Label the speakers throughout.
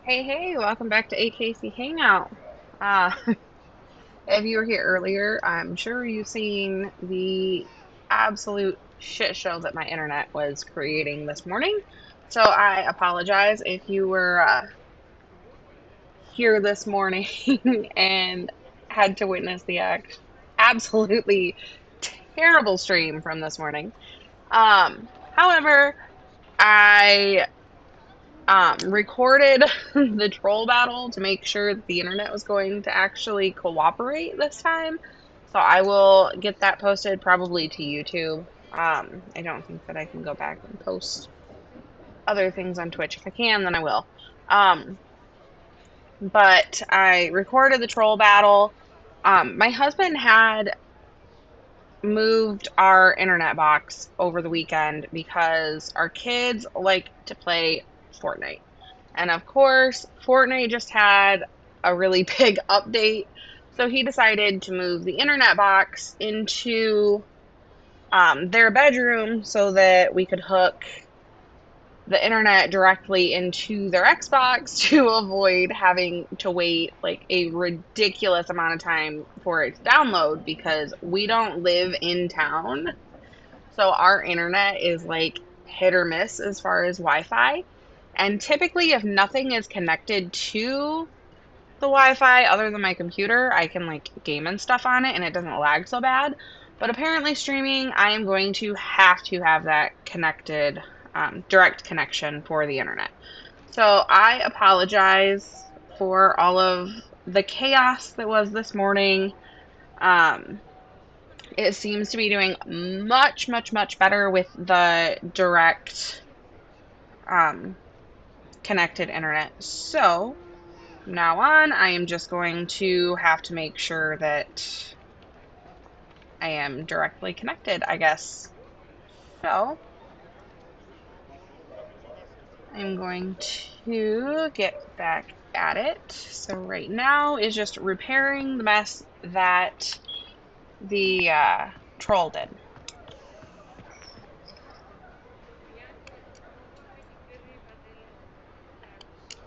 Speaker 1: Hey, hey, welcome back to AKC Hangout. Uh, if you were here earlier, I'm sure you've seen the absolute shit show that my internet was creating this morning. So I apologize if you were here this morning and had to witness the absolutely terrible stream from this morning. However, I recorded the troll battle to make sure that the internet was going to actually cooperate this time. So I will get that posted probably to YouTube. I don't think that I can go back and post other things on Twitch. If I can, then I will. Um, but I recorded the troll battle. My husband had moved our internet box over the weekend because our kids like to play Fortnite. And of course, Fortnite just had a really big update. So he decided to move the internet box into their bedroom so that we could hook the internet directly into their Xbox to avoid having to wait like a ridiculous amount of time for it to download because we don't live in town. So our internet is like hit or miss as far as Wi-Fi. And typically, if nothing is connected to the Wi-Fi other than my computer, I can like game and stuff on it and it doesn't lag so bad. But apparently, streaming, I am going to have that connected, direct connection for the internet. So I apologize for all of the chaos that was this morning. Um, it seems to be doing much, much, much better with the direct um, connected internet. So from now on, I am just going to have to make sure that I am directly connected, I guess. So I'm going to get back at it. So right now is just repairing the mess that the troll did.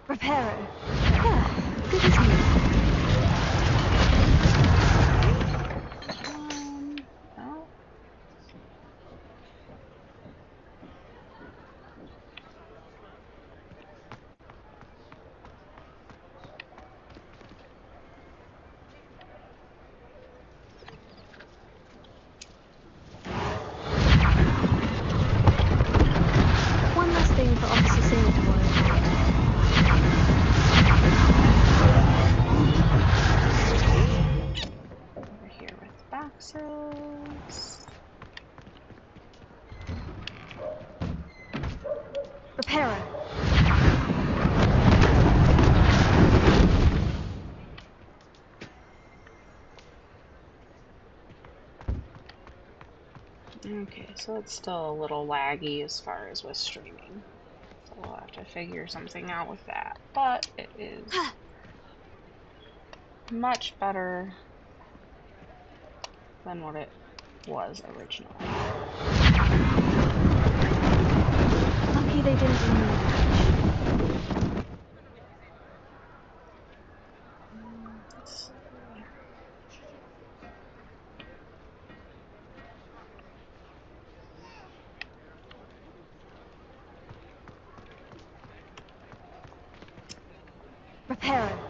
Speaker 2: Reparo. Ah, good as new.
Speaker 1: Oh,
Speaker 2: One last thing for Officer Silverboy.
Speaker 1: over here with boxes.
Speaker 2: Reparo.
Speaker 1: Okay, so it's still a little laggy as far as with streaming. So we'll have to figure something out with that. But it is much better than what it was originally.
Speaker 2: Lucky they didn't do more damage.
Speaker 1: Let's see.
Speaker 2: Reparo.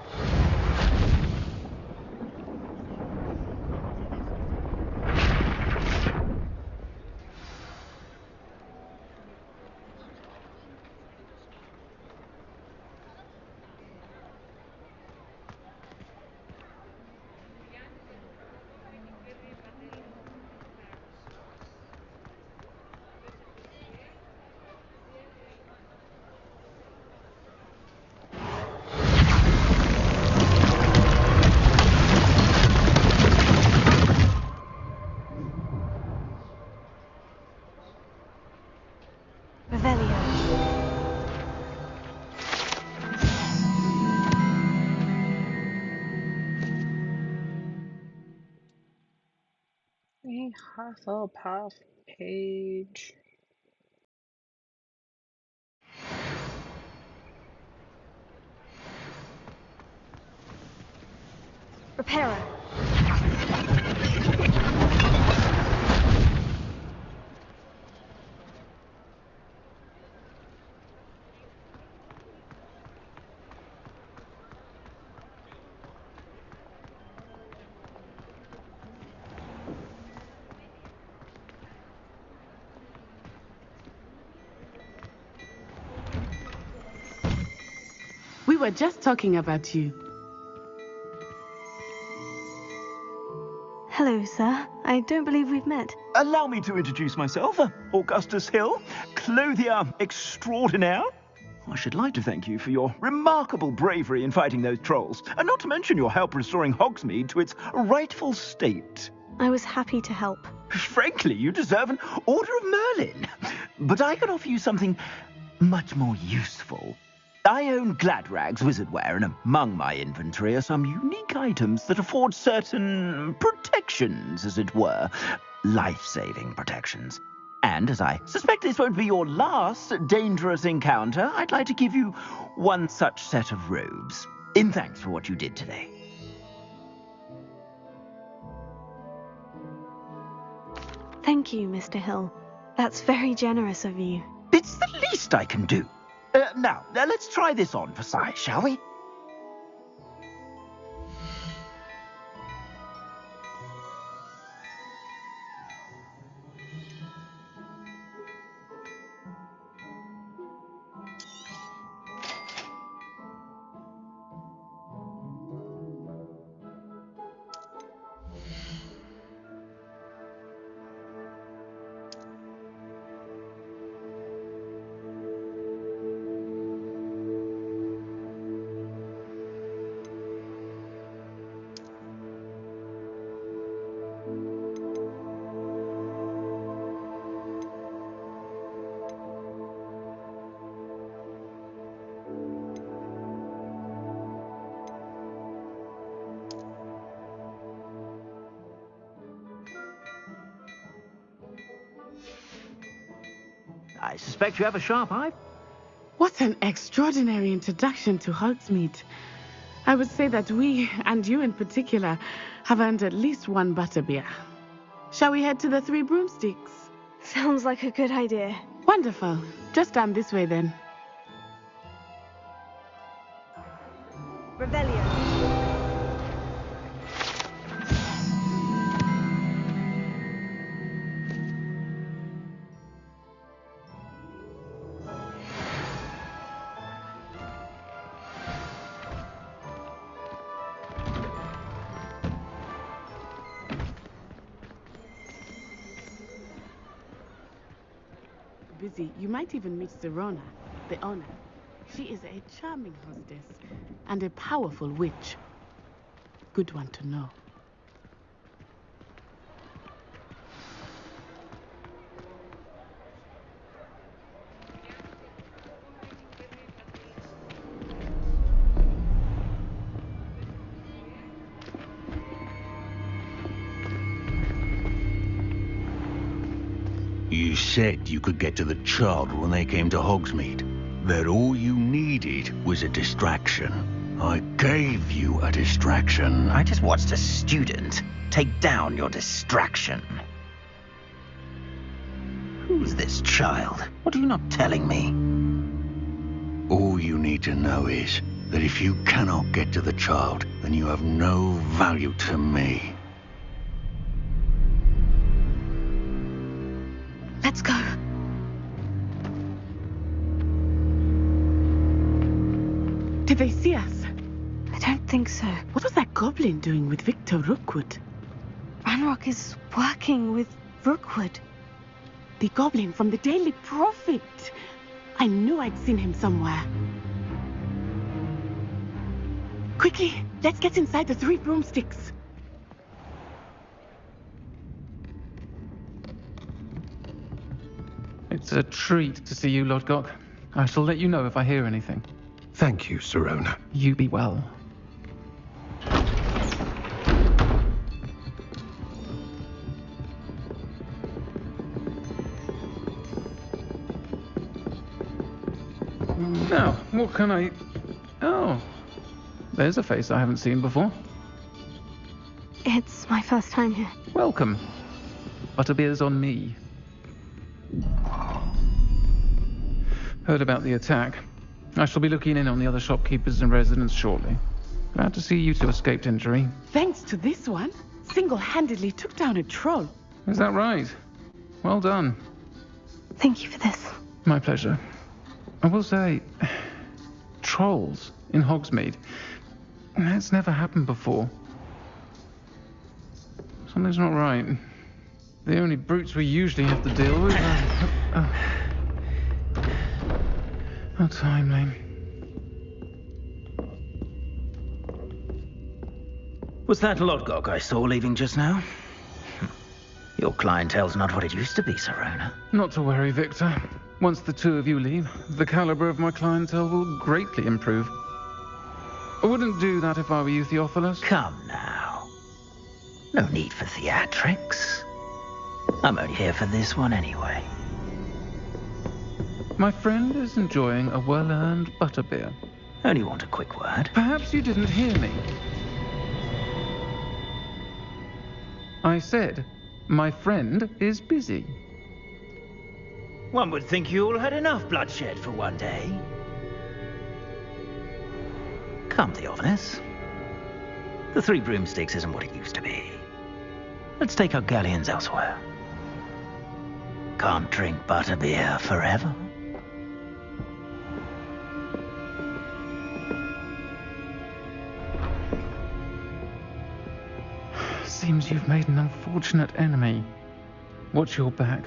Speaker 2: Revelio.
Speaker 1: A Hufflepuff page.
Speaker 2: Repairer.
Speaker 3: We were just talking about you.
Speaker 2: Hello, sir. I don't believe we've met.
Speaker 4: Allow me to introduce myself, Augustus Hill, clothier extraordinaire. I should like to thank you for your remarkable bravery in fighting those trolls, and not to mention your help restoring Hogsmeade to its rightful state.
Speaker 2: I was happy to help.
Speaker 4: Frankly, you deserve an Order of Merlin. But I can offer you something much more useful. I own Gladrag's wizardware, and among my inventory are some unique items that afford certain protections, as it were. Life-saving protections. And as I suspect this won't be your last dangerous encounter, I'd like to give you one such set of robes, in thanks for what you did today.
Speaker 2: Thank you, Mr. Hill. That's very generous of you.
Speaker 4: It's the least I can do. Now, let's try this on for size, shall we? I suspect you have a sharp eye.
Speaker 3: What an extraordinary introduction to Hogsmeade. I would say that we, and you in particular, have earned at least one butterbeer. Shall we head to the Three Broomsticks?
Speaker 2: Sounds like a good idea.
Speaker 3: Wonderful. Just down this way then.
Speaker 2: Rebellion.
Speaker 3: Busy. You might even meet Serona, the owner. She is a charming hostess and a powerful witch. Good one to know.
Speaker 5: You said you could get to the child when they came to Hogsmeade. That all you needed was a distraction. I gave you a distraction.
Speaker 4: I just watched a student take down your distraction. Who's this child? What are you not telling me?
Speaker 5: All you need to know is that if you cannot get to the child, then you have no value to me.
Speaker 2: Let's go.
Speaker 3: Did they see us?
Speaker 2: I don't think so.
Speaker 3: What was that goblin doing with Victor Rookwood?
Speaker 2: Ranrock is working with Rookwood.
Speaker 3: The goblin from the Daily Prophet. I knew I'd seen him somewhere. Quickly, let's get inside the Three Broomsticks.
Speaker 6: It's a treat to see you, Lord Gok. I shall let you know if I hear anything.
Speaker 7: Thank you, Serona.
Speaker 6: You be well. Now, what can I... Oh, there's a face I haven't seen before.
Speaker 2: It's my first time here.
Speaker 6: Welcome. Butterbeer's on me. Heard about the attack. I shall be looking in on the other shopkeepers and residents shortly. Glad to see you two escaped injury.
Speaker 3: Thanks to this one, single-handedly took down a troll.
Speaker 6: Is that right? Well done.
Speaker 2: Thank you for this.
Speaker 6: My pleasure. I will say, trolls in Hogsmeade. That's never happened before. Something's not right. The only brutes we usually have to deal with are... How timely.
Speaker 4: Was that Lodgok I saw leaving just now? Your clientele's not what it used to be, Serona.
Speaker 6: Not to worry, Victor. Once the two of you leave, the caliber of my clientele will greatly improve. I wouldn't do that if I were you, Theophilus.
Speaker 4: Come now. No need for theatrics. I'm only here for this one anyway.
Speaker 6: My friend is enjoying a well-earned butterbeer.
Speaker 4: Only want a quick word.
Speaker 6: Perhaps you didn't hear me. I said, my friend is busy.
Speaker 4: One would think you all had enough bloodshed for one day. Come, Theophilus. The Three Broomsticks isn't what it used to be. Let's take our galleons elsewhere. Can't drink butterbeer forever.
Speaker 6: Seems you've made an unfortunate enemy. Watch your back.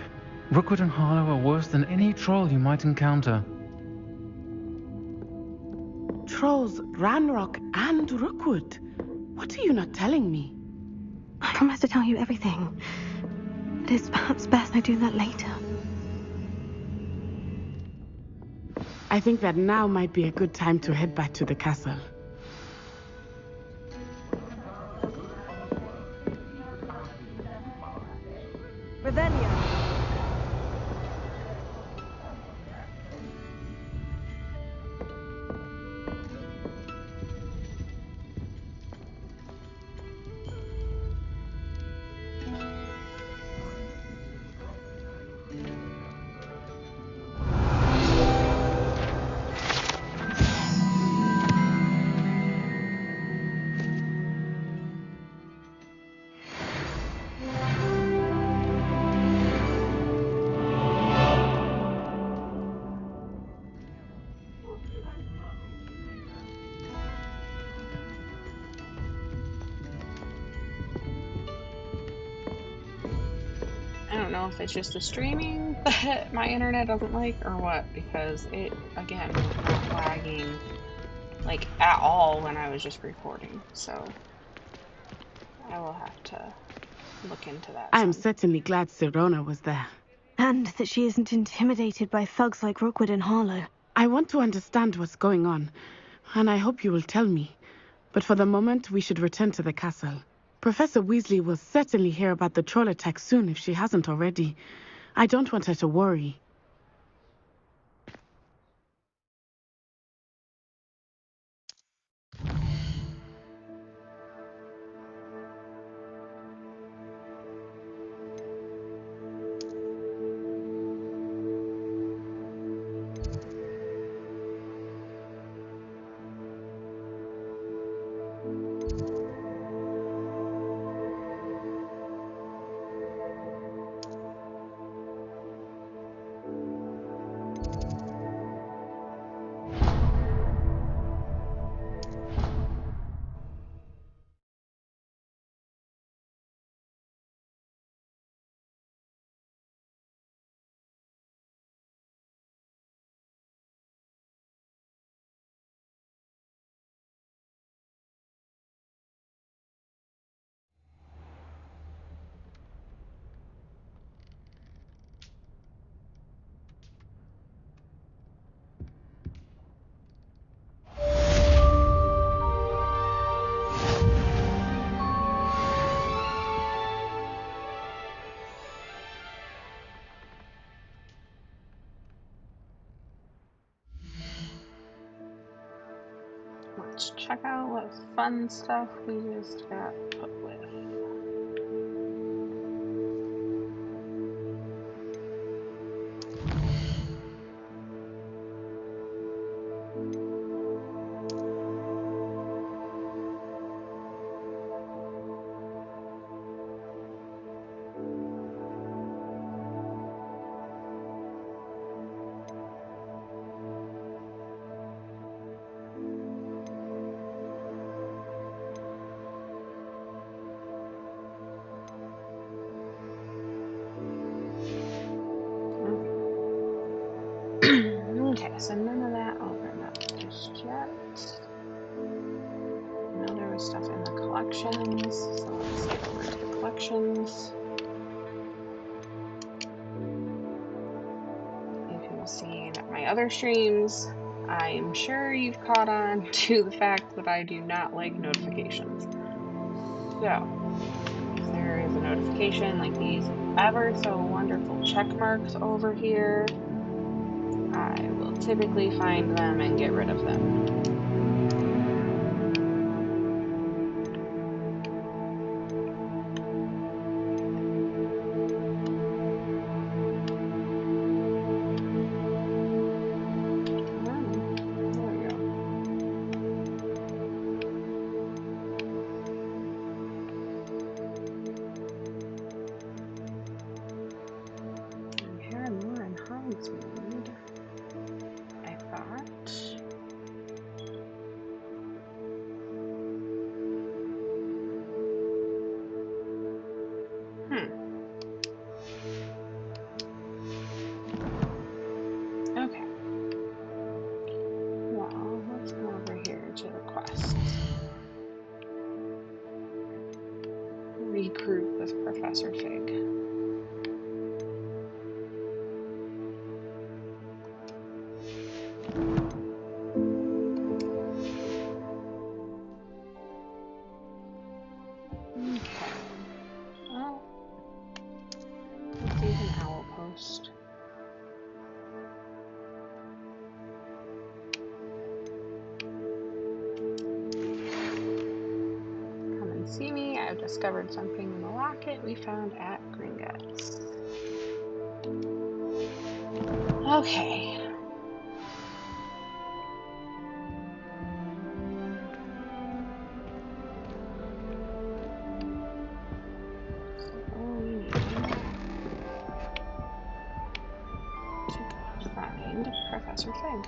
Speaker 6: Rookwood and Harlow are worse than any troll you might encounter.
Speaker 3: Trolls, Ranrock, and Rookwood. What are you not telling me?
Speaker 2: I promise to tell you everything. But it's perhaps best I do that later.
Speaker 3: I think that now might be a good time to head back to the castle.
Speaker 2: Revelio.
Speaker 1: I don't know if it's just the streaming that my internet doesn't like or what, because it, again, was not lagging, like, at all when I was just recording, so I will have to look into that.
Speaker 3: I am
Speaker 1: some.
Speaker 3: certainly glad Serona was there.
Speaker 2: And that she isn't intimidated by thugs like Rookwood and Harlow.
Speaker 3: I want to understand what's going on, and I hope you will tell me. But for the moment, we should return to the castle. Professor Weasley will certainly hear about the troll attack soon if she hasn't already. I don't want her to worry.
Speaker 1: Let's check out what fun stuff we just got put with. collections. So let's head over to the collections. If you've seen my other streams, I'm sure you've caught on to the fact that I do not like notifications. So, if there is a notification like these ever so wonderful check marks over here, I will typically find them and get rid of them. There we go. We had more in Hogsmeade, I thought. Okay. Well, let's go over here to the quests. Regroup with Professor Fig. Okay. Well, let's use an owl post. Come and see me. I've discovered something in the locket we found at Gringotts. Okay. So we need to find Professor Fig.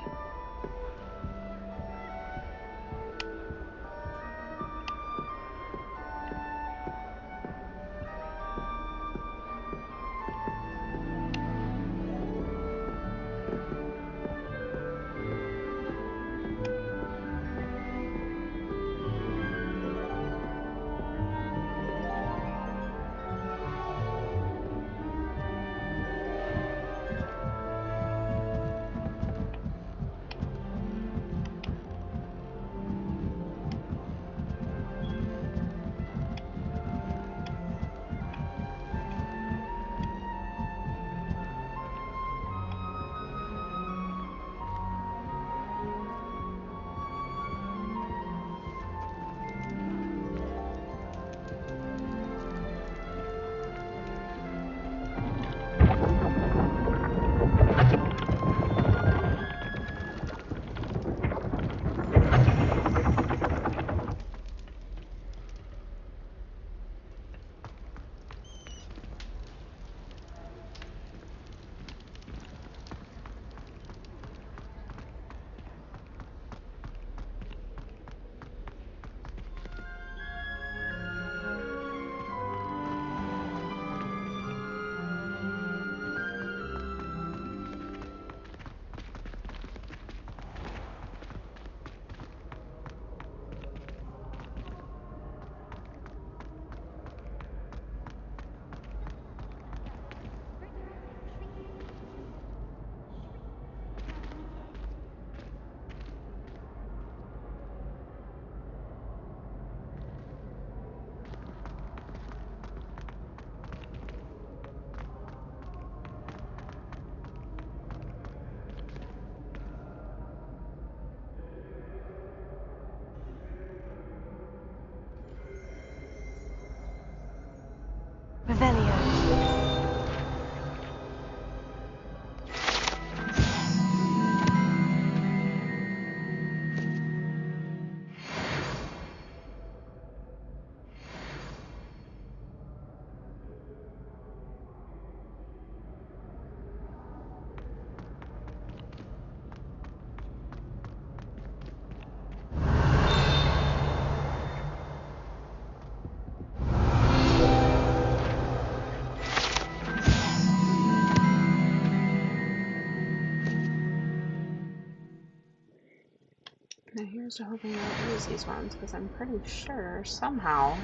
Speaker 1: Now here's to hoping I don't lose these ones, because I'm pretty sure somehow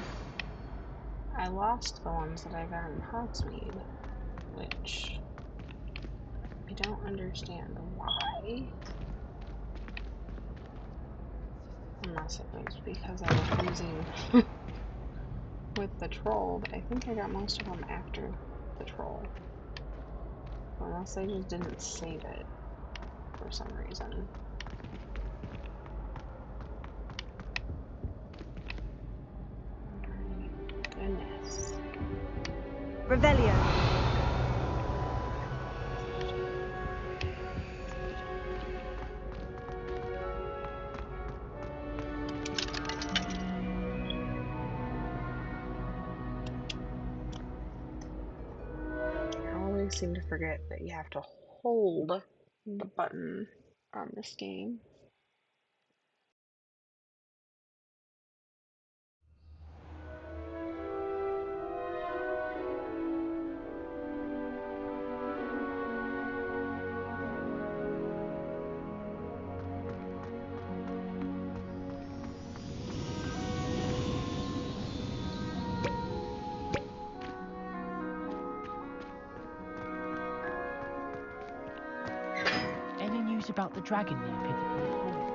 Speaker 1: I lost the ones that I got in Hogsmeade, which I don't understand why. Unless it was because I was using with the troll, but I think I got most of them after the troll. Unless I just didn't save it for some reason. My goodness.
Speaker 8: Revelio.
Speaker 1: I always seem to forget that you have to hold the button on this game.
Speaker 9: Any news about the dragon near Pt2?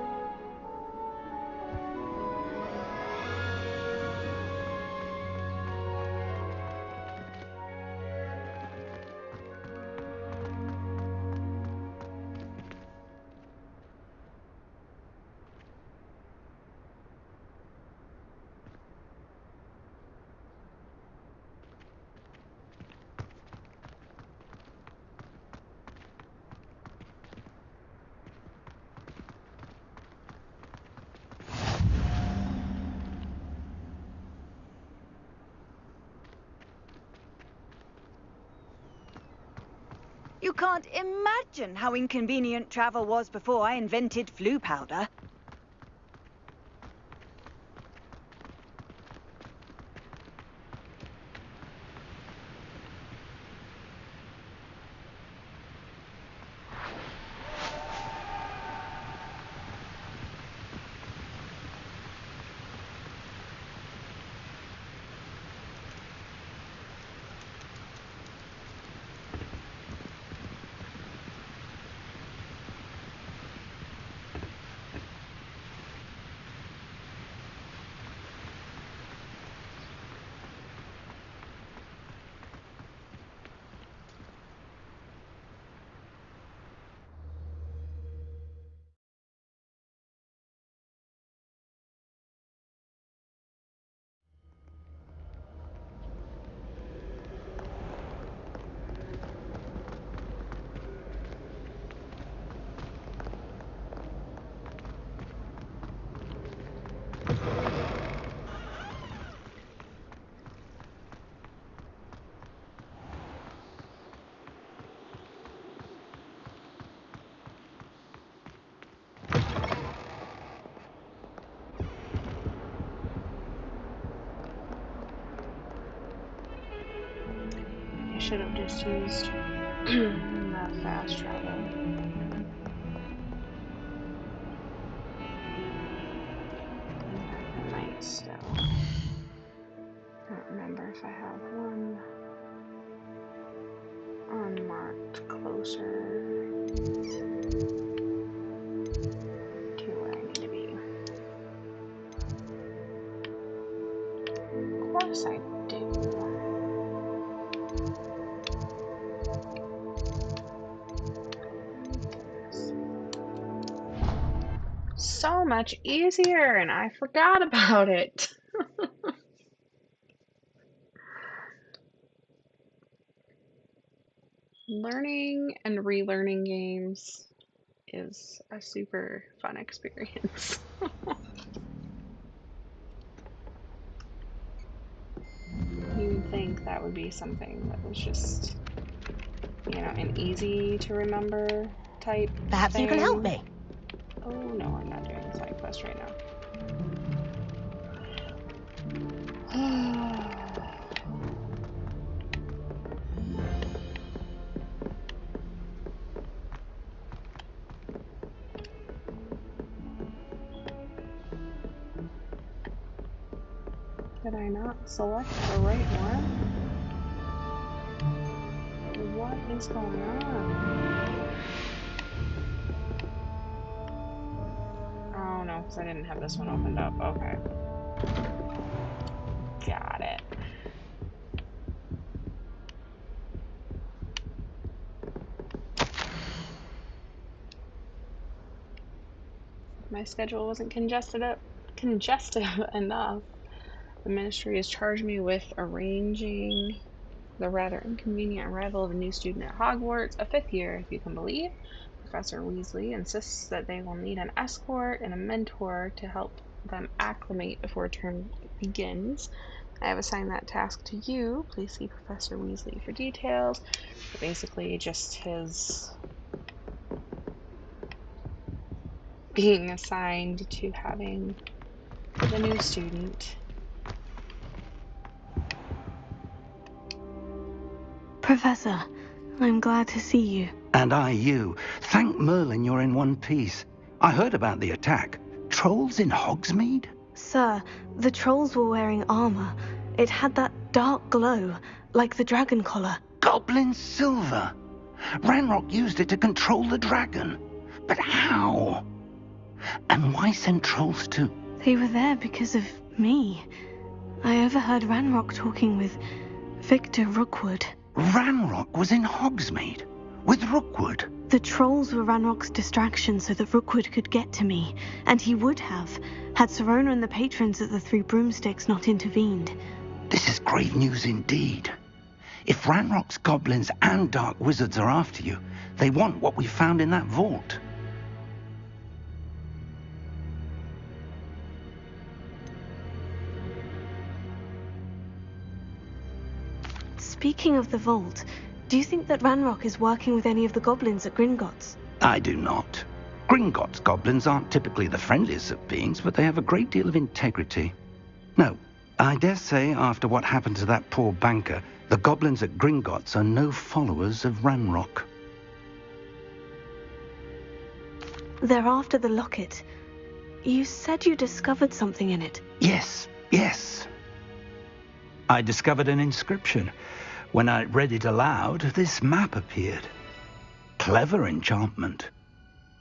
Speaker 8: You can't imagine how inconvenient travel was before I invented flu powder.
Speaker 1: I should have just used that fast travel. In fact, I might still. I don't remember if I have one unmarked closer to where I need to be. Of course I do. So much easier, and I forgot about it. Learning and relearning games is a super fun experience. You would think that would be something that was just, you know, an easy to remember type
Speaker 9: Perhaps you can help
Speaker 1: thing.
Speaker 9: me.
Speaker 1: Oh no, I'm not doing the side quest right now. Did I not select the right one? What is going on? Oh no, because I didn't have this one opened up. Okay. Got it. My schedule wasn't congested enough. The ministry has charged me with arranging the rather inconvenient arrival of a new student at Hogwarts, a 5th year, if you can believe. Professor Weasley insists that they will need an escort and a mentor to help them acclimate before term begins. I have assigned that task to you. Please see Professor Weasley for details. Basically, just his being assigned to having the new student.
Speaker 2: Professor, I'm glad to see you.
Speaker 4: And I you. Thank Merlin you're in one piece. I heard about the attack. Trolls in Hogsmeade?
Speaker 2: Sir, the trolls were wearing armor. It had that dark glow, like the dragon collar.
Speaker 4: Goblin silver. Ranrock used it to control the dragon. But how? And why send trolls too?
Speaker 2: They were there because of me. I overheard Ranrock talking with Victor Rookwood.
Speaker 4: Ranrock was in Hogsmeade with Rookwood.
Speaker 2: The trolls were Ranrock's distraction so that Rookwood could get to me, and he would have, had Serona and the patrons at the Three Broomsticks not intervened.
Speaker 4: This is grave news indeed. If Ranrock's goblins and dark wizards are after you, they want what we found in that vault.
Speaker 2: Speaking of the vault, do you think that Ranrock is working with any of the goblins at Gringotts?
Speaker 4: I do not. Gringotts goblins aren't typically the friendliest of beings, but they have a great deal of integrity. No, I dare say after what happened to that poor banker, the goblins at Gringotts are no followers of Ranrock.
Speaker 2: They're after the locket. You said you discovered something in it.
Speaker 4: Yes. I discovered an inscription. When I read it aloud, this map appeared. Clever enchantment.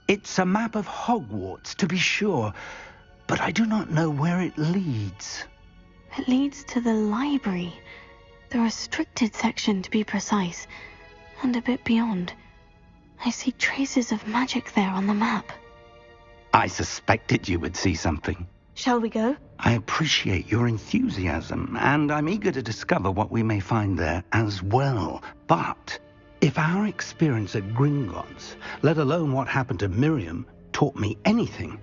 Speaker 4: It's a map of Hogwarts, to be sure, but I do not know where it leads.
Speaker 2: It leads to the library. The restricted section, to be precise, and a bit beyond. I see traces of magic there on the map.
Speaker 4: I suspected you would see something.
Speaker 2: Shall we go?
Speaker 4: I appreciate your enthusiasm, and I'm eager to discover what we may find there as well. But if our experience at Gringotts, let alone what happened to Miriam, taught me anything,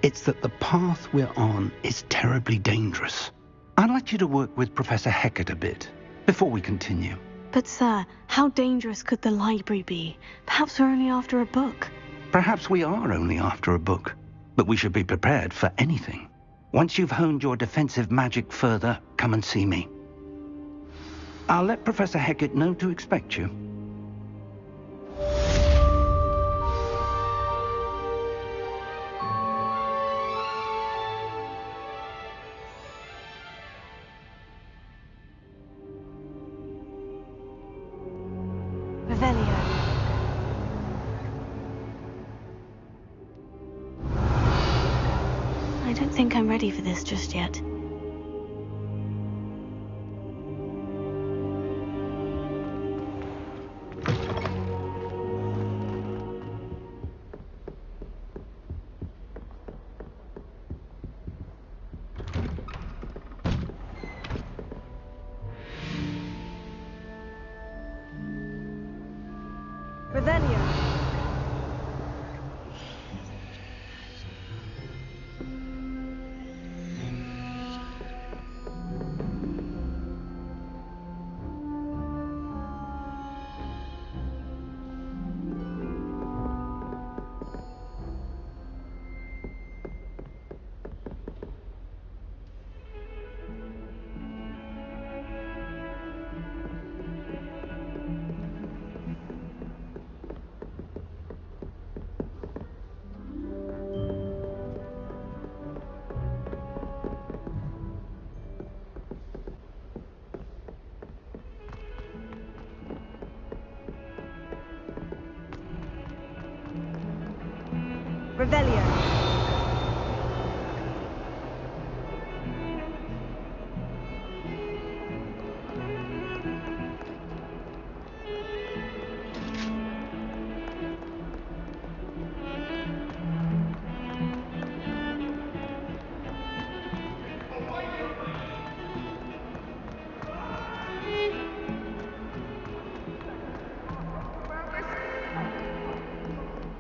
Speaker 4: it's that the path we're on is terribly dangerous. I'd like you to work with Professor Hecat a bit before we continue.
Speaker 2: But sir, how dangerous could the library be? Perhaps we're only after a book.
Speaker 4: Perhaps we are only after a book, but we should be prepared for anything. Once you've honed your defensive magic further, come and see me. I'll let Professor Hecat know to expect you.
Speaker 2: Revelio. I don't think I'm ready for this just yet.
Speaker 8: Revelio. Revelio.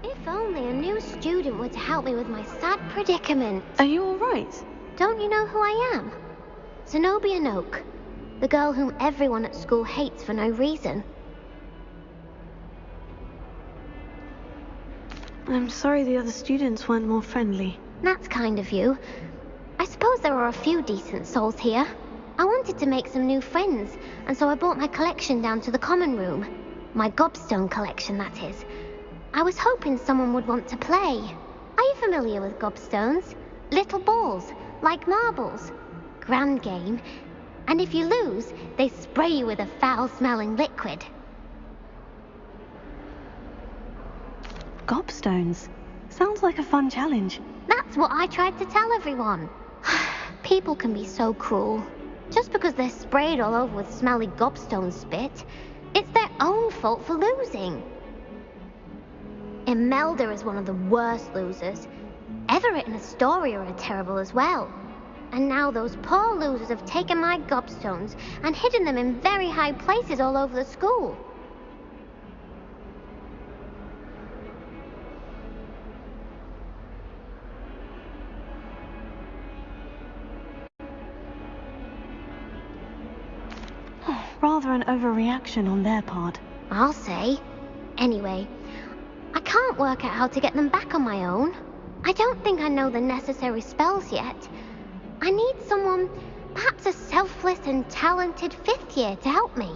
Speaker 10: If only a new student were to help me with my sad predicament.
Speaker 2: Are you alright?
Speaker 10: Don't you know who I am? Zenobia Noak, the girl whom everyone at school hates for no reason.
Speaker 2: I'm sorry the other students weren't more friendly.
Speaker 10: That's kind of you. I suppose there are a few decent souls here. I wanted to make some new friends, and so I brought my collection down to the common room. My gobstone collection, that is. I was hoping someone would want to play. Are you familiar with gobstones? Little balls, like marbles. Grand game. And if you lose, they spray you with a foul-smelling liquid.
Speaker 2: Gobstones. Sounds like a fun challenge.
Speaker 10: That's what I tried to tell everyone. People can be so cruel. Just because they're sprayed all over with smelly gobstone spit, it's their own fault for losing. Imelda is one of the worst losers. Everett and Astoria are terrible as well. And now those poor losers have taken my gobstones and hidden them in very high places all over the school.
Speaker 2: Rather an overreaction on their part.
Speaker 10: I'll say. Anyway, I can't work out how to get them back on my own. I don't think I know the necessary spells yet. I need someone, perhaps a selfless and talented fifth year to help me.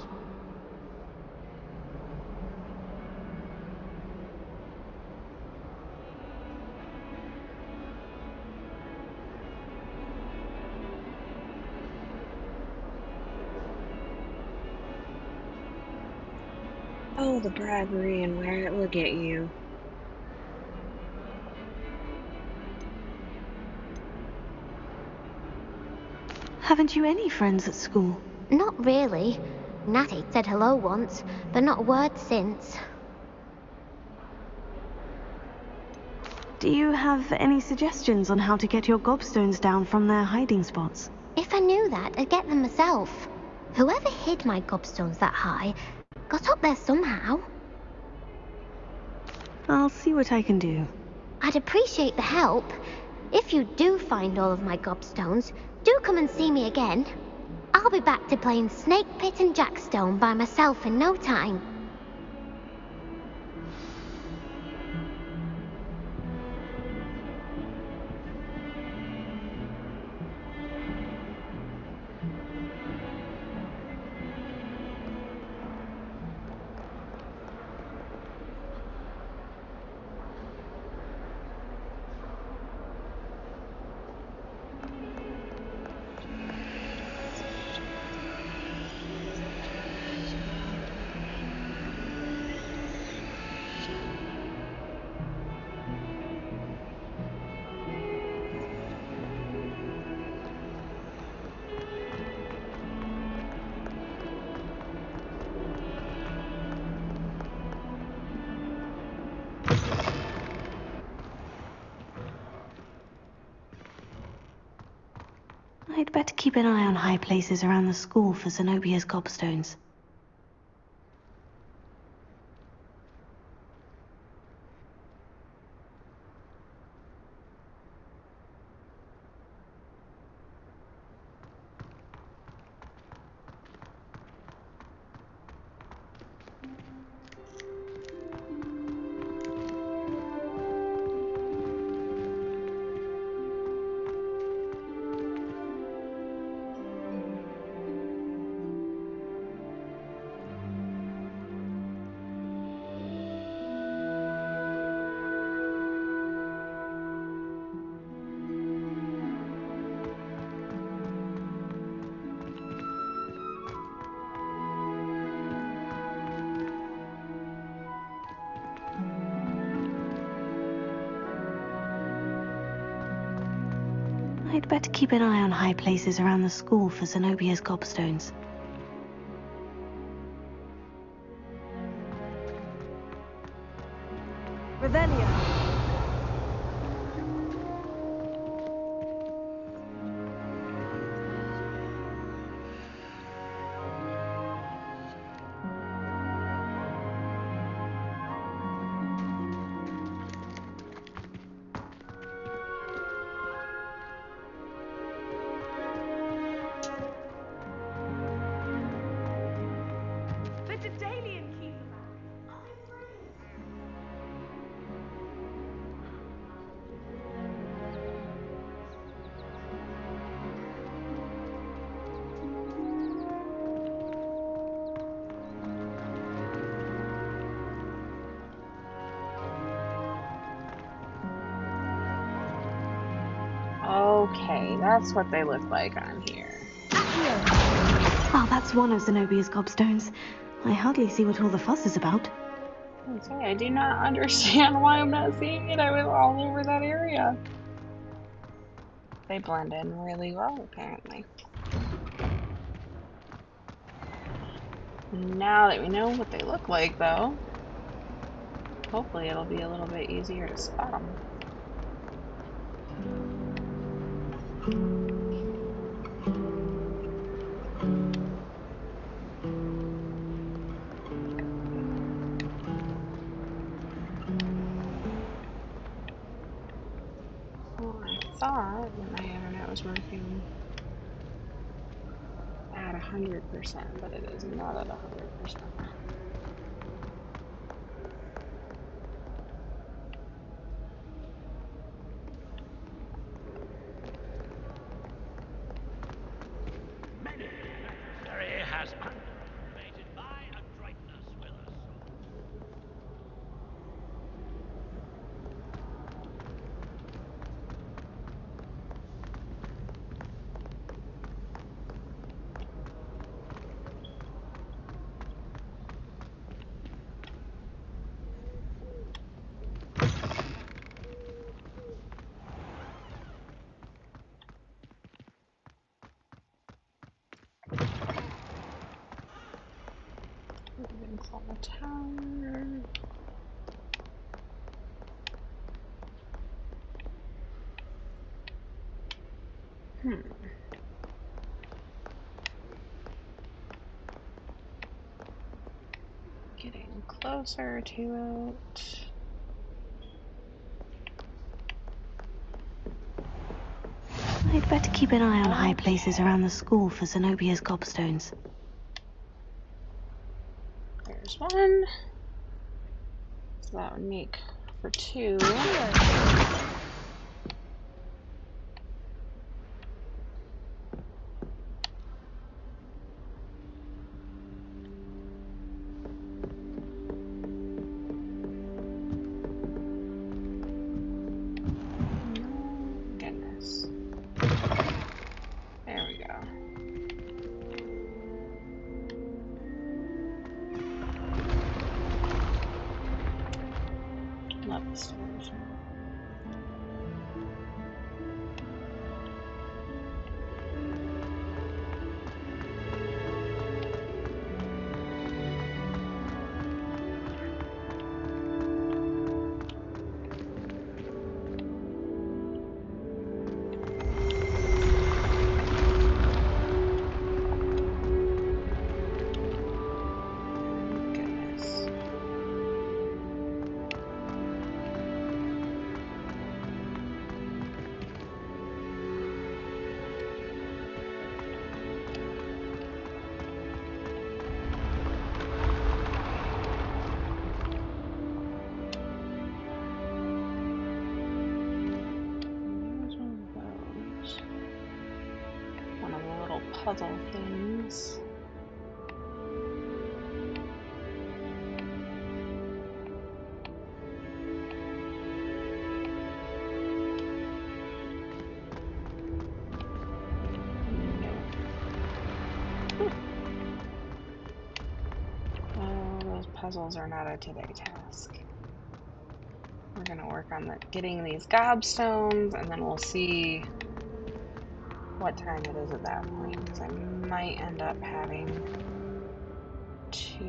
Speaker 1: Oh, the bribery and where it will get you.
Speaker 2: Haven't you any friends at school?
Speaker 10: Not really. Natty said hello once, but not a word since.
Speaker 2: Do you have any suggestions on how to get your gobstones down from their hiding spots?
Speaker 10: If I knew that, I'd get them myself. Whoever hid my gobstones that high got up there somehow.
Speaker 2: I'll see what I can do.
Speaker 10: I'd appreciate the help. If you do find all of my gobstones, do come and see me again. I'll be back to playing Snake Pit and Jackstone by myself in no time.
Speaker 2: I'd better keep an eye on high places around the school for Zenobia's gobstones. I'd better keep an eye on high places around the school for Zenobia's gobstones.
Speaker 8: Revelia.
Speaker 1: Okay, that's what they look like on here.
Speaker 2: Well, that's one of Zenobia's gobstones. I hardly see what all the fuss is about.
Speaker 1: Okay, I do not understand why I'm not seeing it. I was all over that area. They blend in really well, apparently. Now that we know what they look like, though, hopefully it'll be a little bit easier to spot them. Well, I thought that my internet was working at 100%, but it is not at 100%.
Speaker 5: Has underestimated my adroitness with a sword.
Speaker 1: Call the tower. Getting closer to it.
Speaker 2: I'd better keep an eye on high places around the school for Zenobia's gobstones.
Speaker 1: There's one. So that would make for 2. Goodness. There we go. Love the stores. Puzzle things. Oh, those puzzles are not a today task. We're gonna work on getting these gobstones, and then we'll see what time it is at that point, because I might end up having to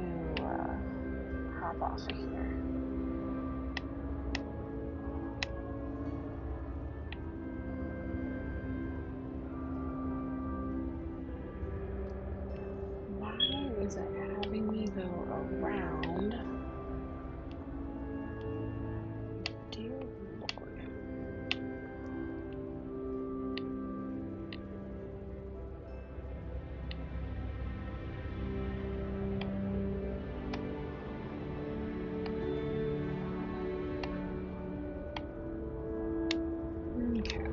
Speaker 1: hop off of here. Why is it having me go around? Dear Lord. Okay.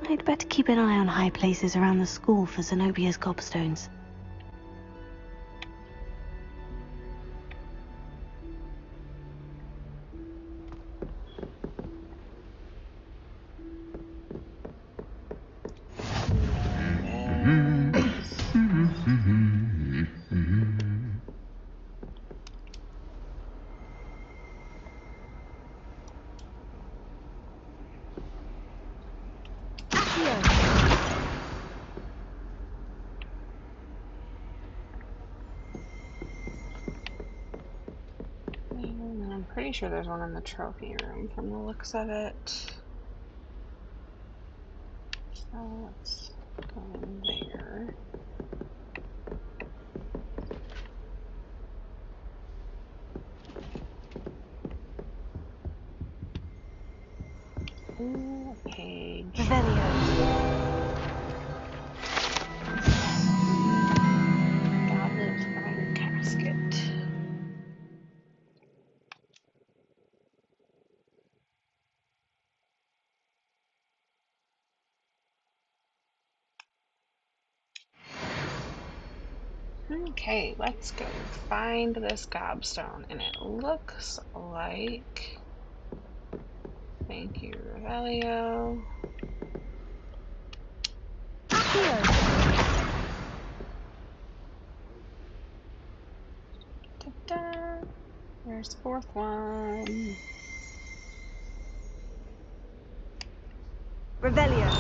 Speaker 2: I'd better keep an eye on high places around the school for Zenobia's gobstones.
Speaker 1: I'm pretty sure there's one in the trophy room from the looks of it. So let's go in there. Ooh, page. Goblet Fire Casket. Okay, let's go find this gobstone. And it looks like... Thank you, Revelio. Ta-da! There's the fourth one.
Speaker 8: Revelio.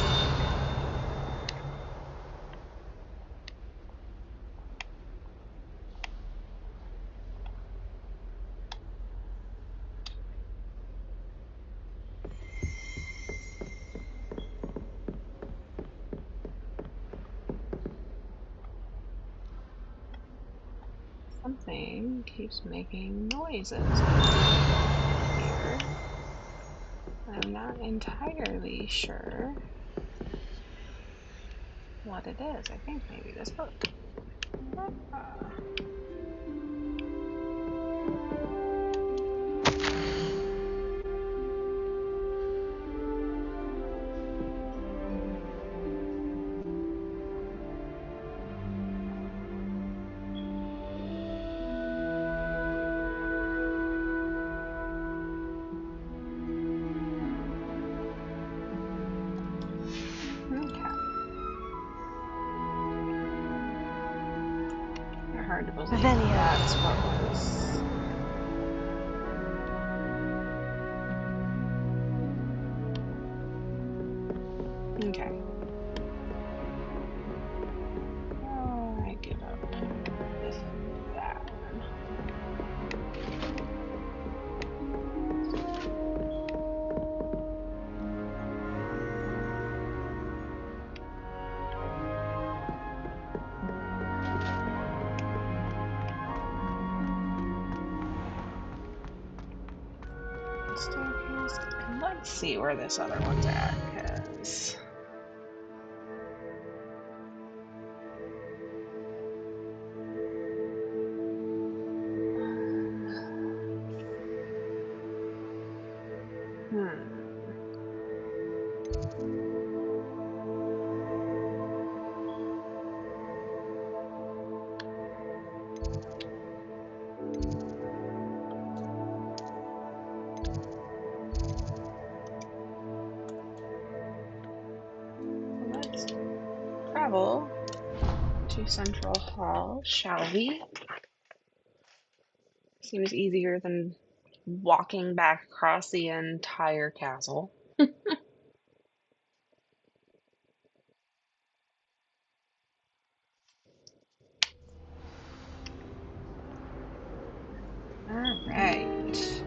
Speaker 1: Something keeps making noises here. I'm not entirely sure what it is. I think maybe this book. Hard to believe that's what was. Okay. Oh, I give up with that one. Staircase. And let's see where this other one's at, because. Let's travel to Central Hall, shall we? Seems easier than walking back across the entire castle. Alright.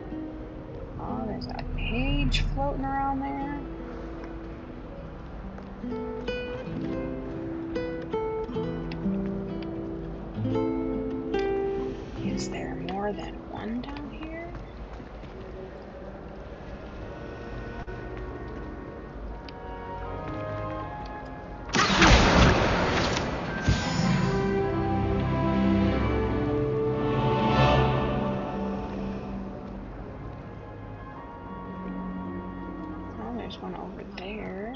Speaker 1: Oh, there's a page floating around there. Is there more than one down here? Oh, there's one over there.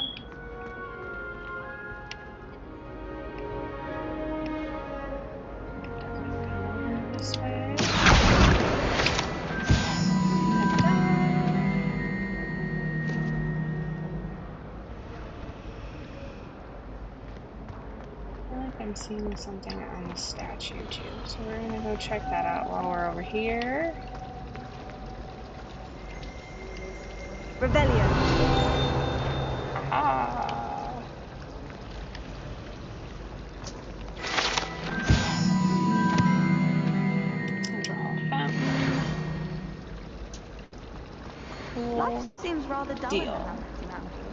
Speaker 1: This way. I feel like I'm seeing something on the statue too, so we're gonna go check that out while we're over here.
Speaker 8: Revelio.
Speaker 1: Aha! Central Hall Fountain. Cool.
Speaker 8: Life seems rather dull in the house around here.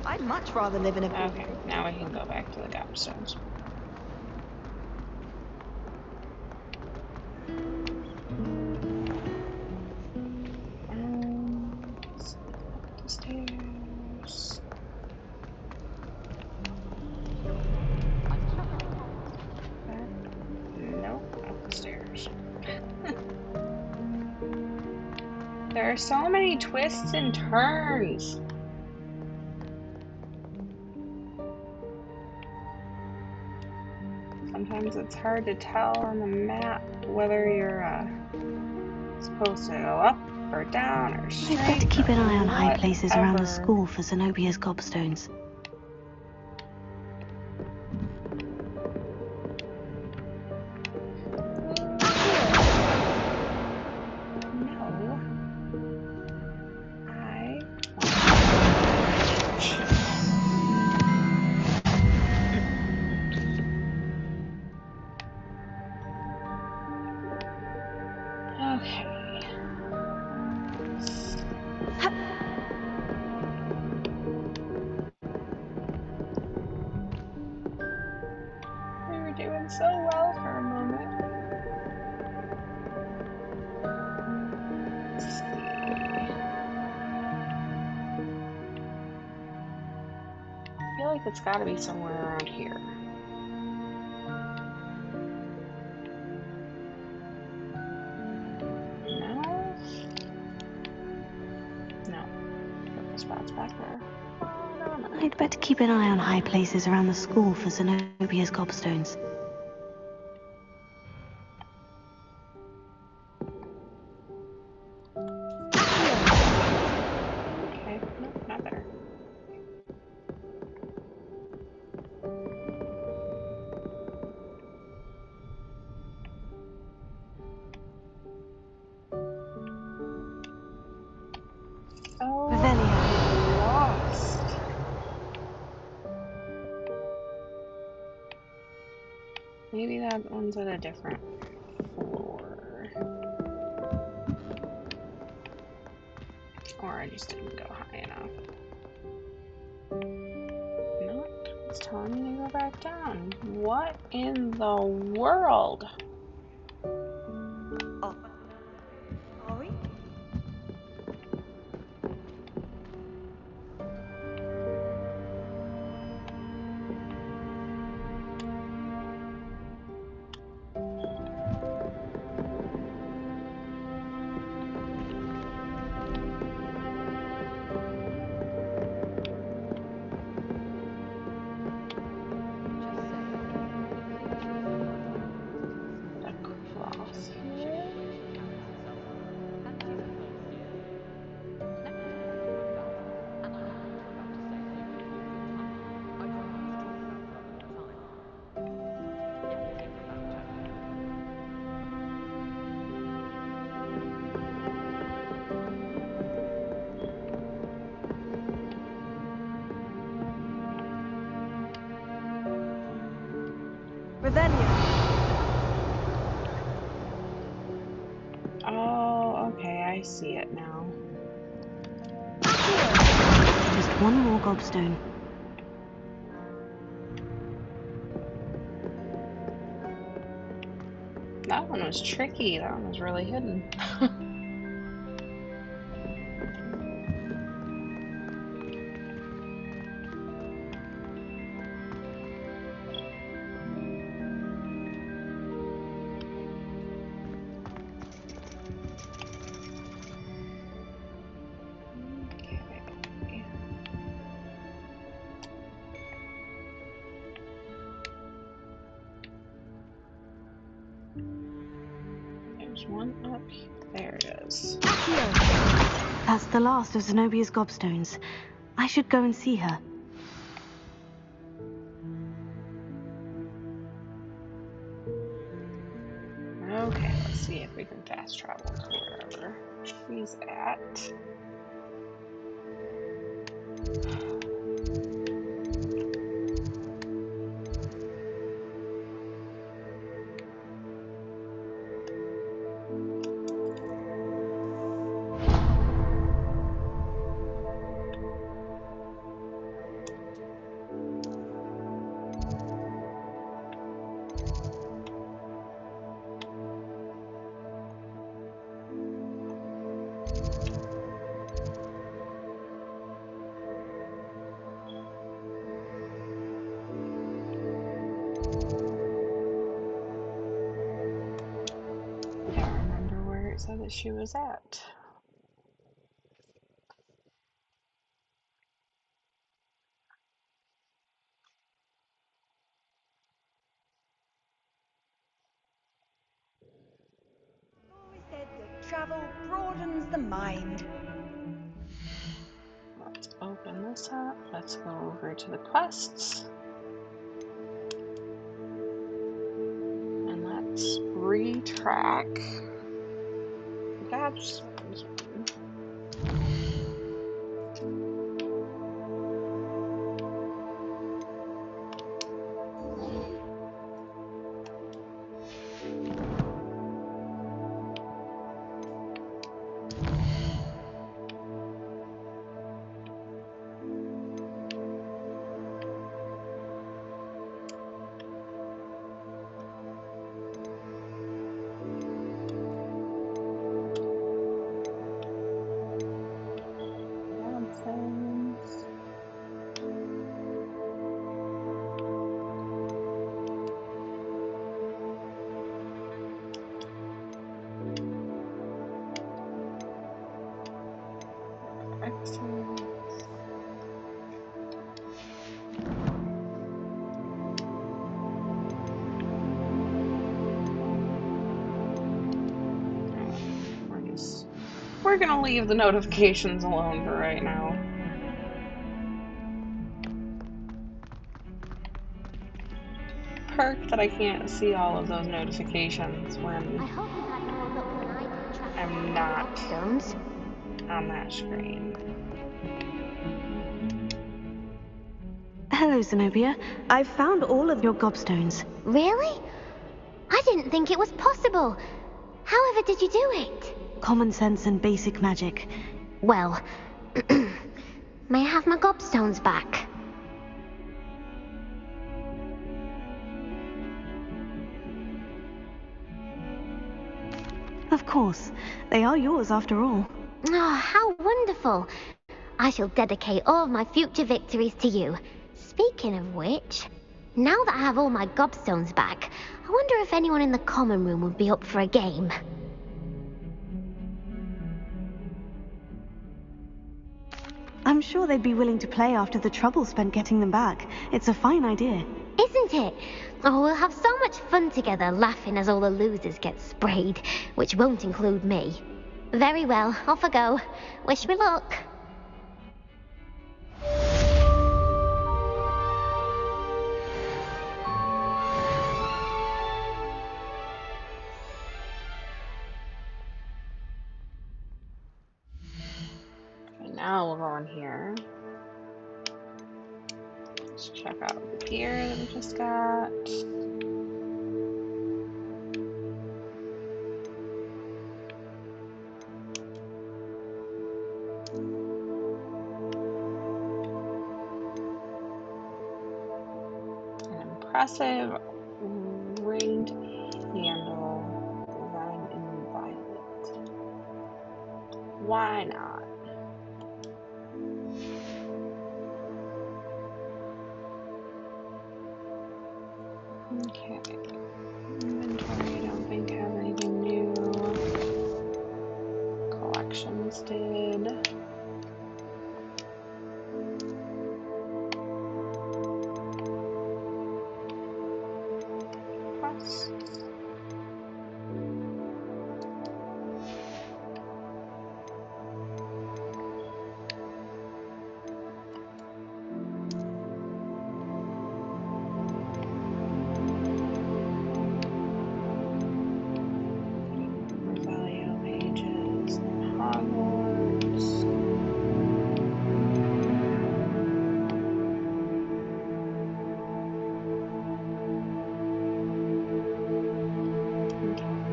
Speaker 8: I'd much rather live in a...
Speaker 1: Okay, now we can go back to the gobstones. Let's go up the stairs. Back. Nope, up the stairs. There are so many twists and turns. Sometimes it's hard to tell on the map whether you're supposed to go up or down or straight.
Speaker 2: I'd better keep an eye on high places around the
Speaker 1: whatever.
Speaker 2: school for Zenobia's gobstones.
Speaker 1: No. I okay. We were doing so well for a moment. Let's see. I feel like it's got to be somewhere around here. No? No. Purple spots back there. Oh, no.
Speaker 2: I'd better keep an eye on high places around the school for Zenobia's gobstones.
Speaker 1: Okay, nope, not there. Oh,
Speaker 2: Revelio.
Speaker 1: lost. Maybe that one's at a different floor. Or I just didn't go high enough. Nope, it's telling me to go back down. What in the world?
Speaker 8: Oh. Are we? Revelio.
Speaker 1: Oh, okay, I see it now.
Speaker 2: Just one more gobstone.
Speaker 1: That one was tricky. That one was really hidden. There's one up here. There it is.
Speaker 2: That's the last of Zenobia's gobstones. I should go and see her.
Speaker 1: Okay, let's see if we can fast travel to wherever she's at. I don't remember where it said that she was at.
Speaker 8: Always said that travel broadens the mind.
Speaker 1: Let's open this up. Let's go over to the quests. And let's retrack the gobstones. Things. Excellent. We're gonna leave the notifications alone for right now. Perk that I can't see all of those notifications when
Speaker 10: I hope you've had more luck than I did tracking
Speaker 1: I'm
Speaker 10: down
Speaker 1: not
Speaker 10: the gobstones.
Speaker 1: on that screen.
Speaker 2: Hello, Zenobia. I've found all of your gobstones.
Speaker 10: Really? I didn't think it was possible. However did you do it?
Speaker 2: Common sense and basic magic.
Speaker 10: Well, may I have my gobstones back?
Speaker 2: Of course. They are yours after all.
Speaker 10: Oh, how wonderful. I shall dedicate all of my future victories to you. Speaking of which, now that I have all my gobstones back, I wonder if anyone in the common room would be up for a game.
Speaker 2: I'm sure they'd be willing to play after the trouble spent getting them back. It's a fine idea.
Speaker 10: Isn't it? Oh, we'll have so much fun together laughing as all the losers get sprayed, which won't include me. Very well, off I go. Wish me luck.
Speaker 1: Okay, now we'll go in here. Let's check out the pier that we just got. impressive ringed handle designed in violet. Why not? Okay. Inventory, I don't think has anything new. Collections did. Quests. Portfolio pages. Hogwarts.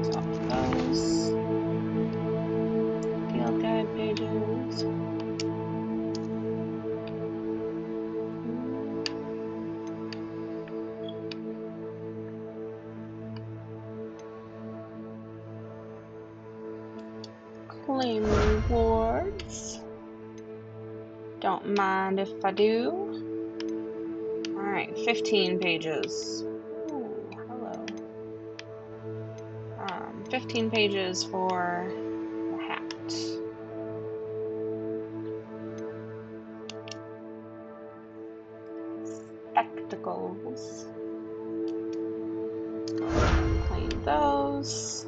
Speaker 1: So those field guide pages. Claim rewards. Don't mind if I do. Alright, 15 pages. Ooh, hello. 15 pages for the hat. Spectacles. Claim those.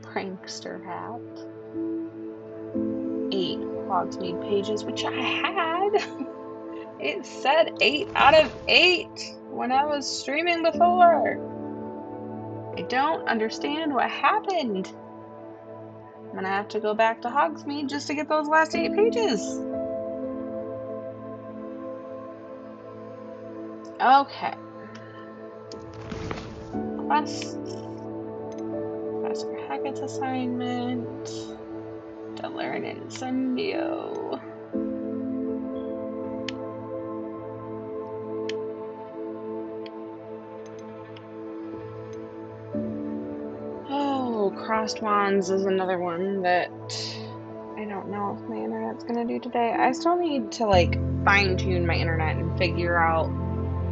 Speaker 1: Prankster hat. 8 Hogsmeade pages, which I had. It said 8 out of 8 when I was streaming before. I don't understand what happened. I'm gonna have to go back to Hogsmeade just to get those last 8 pages. Okay. Quests. Professor Hackett's assignment. To learn Incendio. Oh, crossed wands is another one that I don't know if my internet's gonna do today. I still need to like fine-tune my internet and figure out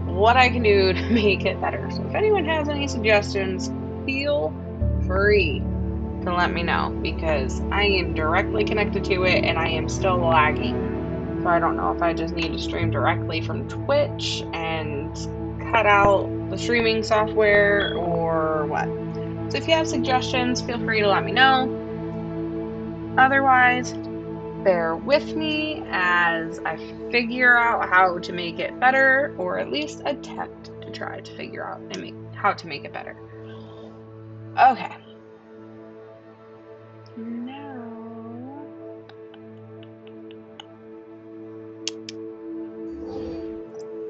Speaker 1: what I can do to make it better. So if anyone has any suggestions, feel free to let me know, because I am directly connected to it and I am still lagging. So I don't know if I just need to stream directly from Twitch and cut out the streaming software or what. So if you have suggestions, feel free to let me know. Otherwise, bear with me as I figure out how to make it better, or at least attempt to try to figure out how to make it better. Okay. Now,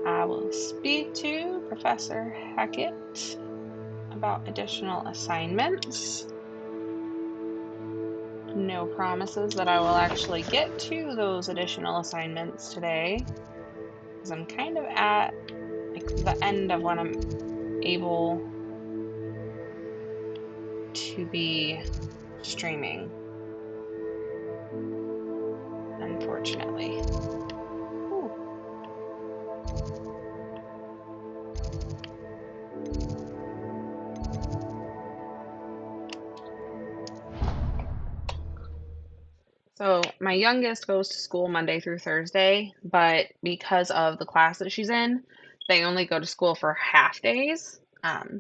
Speaker 1: I will speak to Professor Hackett about additional assignments. No promises that I will actually get to those additional assignments today, because I'm kind of at like the end of when I'm able to be streaming, unfortunately. Ooh. So my youngest goes to school Monday through Thursday, but because of the class that she's in, they only go to school for half days.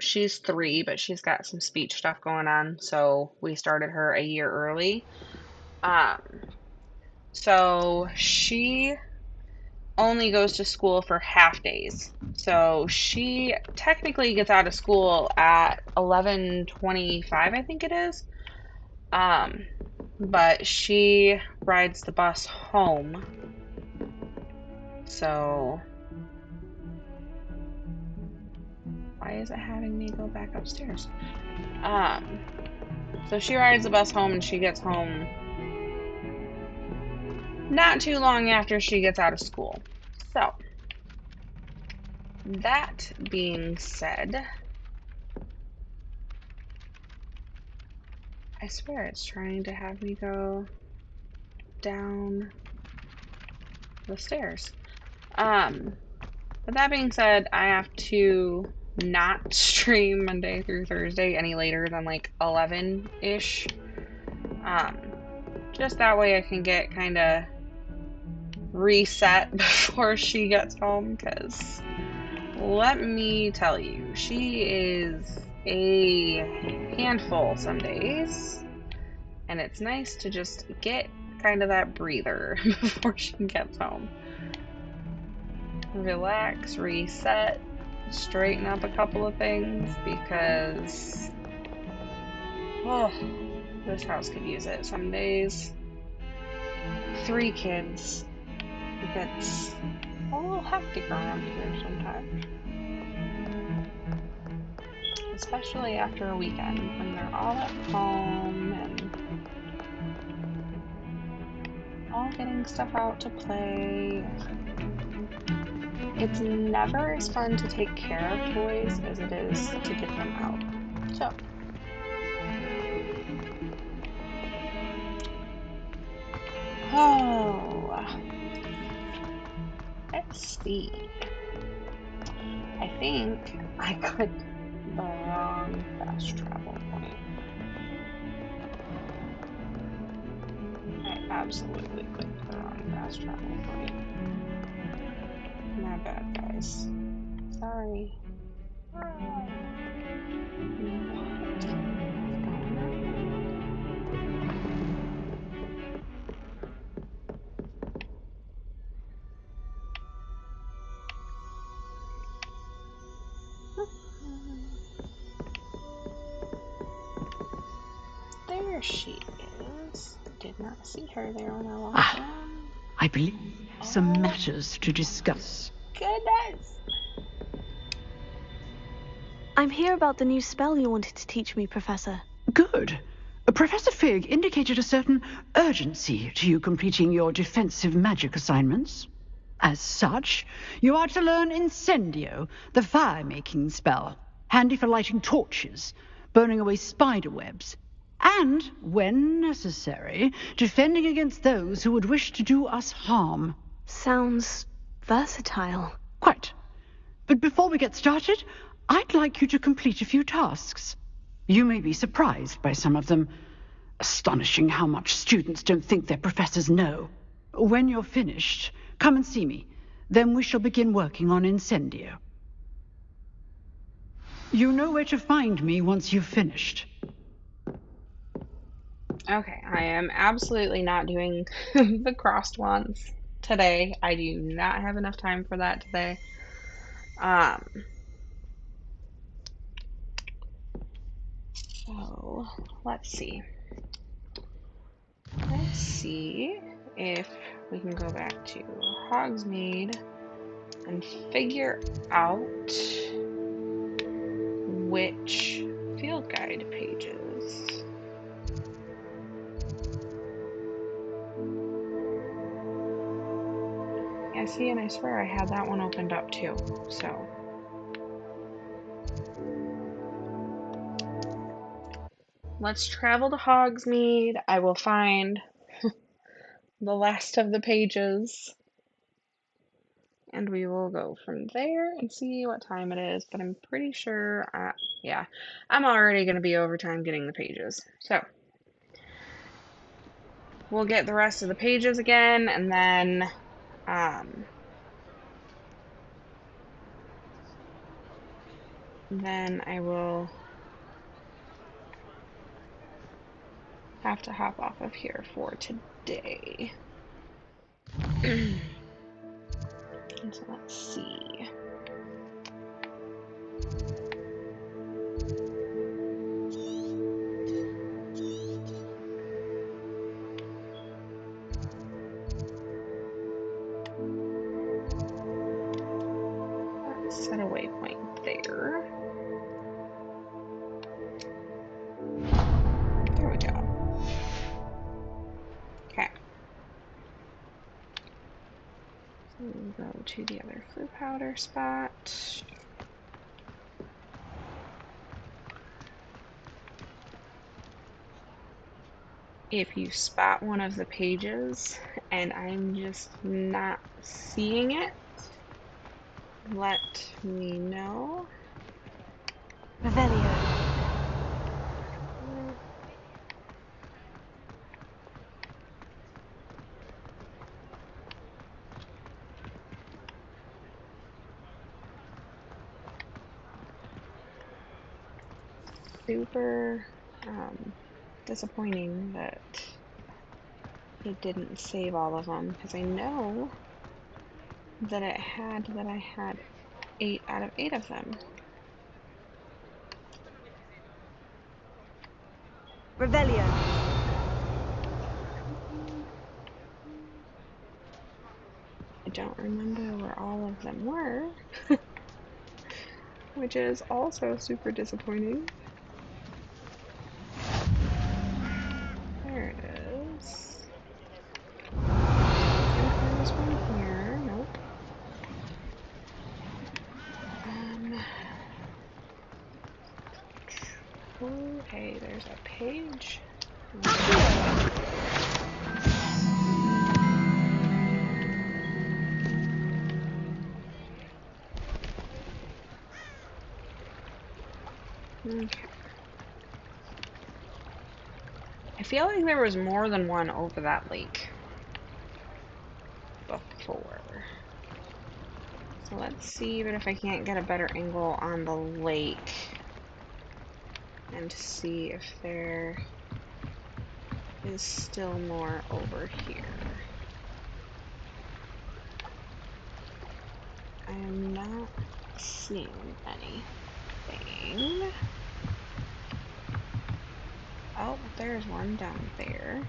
Speaker 1: She's 3, but she's got some speech stuff going on, so we started her a year early. So she only goes to school for half days. So she technically gets out of school at 11:25, I think it is. But she rides the bus home. So why is it having me go back upstairs? So she rides the bus home and she gets home not too long after she gets out of school. So that being said, I swear it's trying to have me go down the stairs. But that being said, I have to not stream Monday through Thursday any later than like 11-ish. Just that way I can get kind of reset before she gets home, because let me tell you, she is a handful some days, and it's nice to just get kind of that breather before she gets home. Relax, reset, straighten up a couple of things, because this house could use it some days. 3 kids. It gets a little hectic around here sometimes. Especially after a weekend when they're all at home and all getting stuff out to play. It's never as fun to take care of toys as it is to get them out. So, let's see. I think I clicked the wrong fast travel point. I absolutely clicked the wrong fast travel point. My bad, guys. Sorry. What? There she is. Did not see her there when I walked in.
Speaker 9: I believe some matters to discuss.
Speaker 1: Goodness!
Speaker 2: I'm here about the new spell you wanted to teach me, Professor.
Speaker 9: Good. Professor Fig indicated a certain urgency to you completing your defensive magic assignments. As such, you are to learn Incendio, the fire-making spell, handy for lighting torches, burning away spider webs, and, when necessary, defending against those who would wish to do us harm.
Speaker 2: Sounds versatile.
Speaker 9: Quite. But before we get started, I'd like you to complete a few tasks. You may be surprised by some of them. Astonishing how much students don't think their professors know. When you're finished, come and see me. Then we shall begin working on Incendio. You know where to find me once you've finished.
Speaker 1: Okay, I am absolutely not doing the crossed ones today. I do not have enough time for that today. So, let's see. Let's see if we can go back to Hogsmeade and figure out which field guide pages. Yeah, see, and I swear I had that one opened up too, so. Let's travel to Hogsmeade. I will find the last of the pages. And we will go from there and see what time it is. But I'm pretty sure, yeah, I'm already going to be over time getting the pages. So, we'll get the rest of the pages again, and then, I will have to hop off of here for today. And so let's see. Let's set a waypoint there. There we go. Okay. So We'll go to the other flue powder spot. If you spot one of the pages and I'm just not seeing it, let me know.
Speaker 8: Revelio.
Speaker 1: Super disappointing that it didn't save all of them, because I know that I had 8 out of 8 of them.
Speaker 8: Revelio.
Speaker 1: I don't remember where all of them were, which is also super disappointing. There it is. I think there's one here. Nope. Okay, there's a page. Okay. I feel like there was more than one over that lake before. So let's see even if I can't get a better angle on the lake and see if there is still more over here. I am not seeing anything. Oh, there's one down there.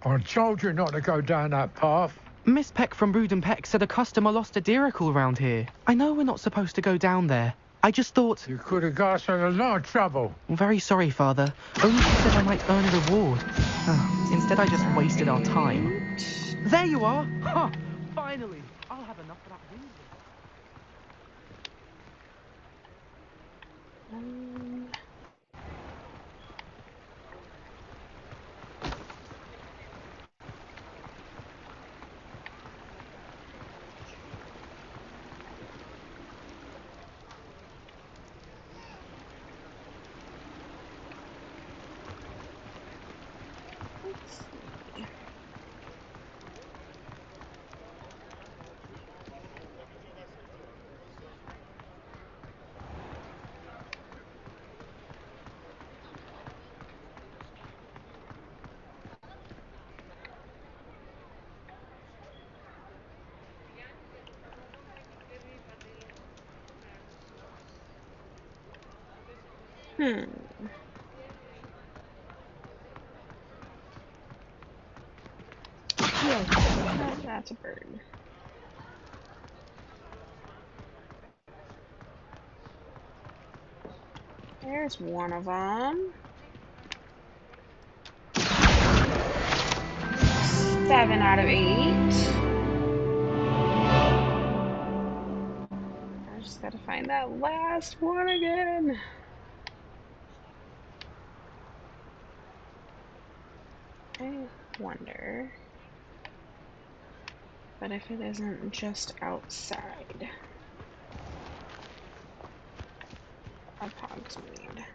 Speaker 7: I told you not to go down that path.
Speaker 11: Miss Peck from Brood and Peck said a customer lost a deeracle around here. I know we're not supposed to go down there. I just thought...
Speaker 7: You could have got us in a lot of trouble.
Speaker 11: I'm very sorry, Father. Only she said I might earn a reward. Instead, I just wasted our time. There you are! Huh! Finally! I'll have enough for that wind. Oh, that's a bird. There's one of them. 7 out of 8. I just gotta find that last one again. I wonder, but if it isn't just outside of Hogsmeade.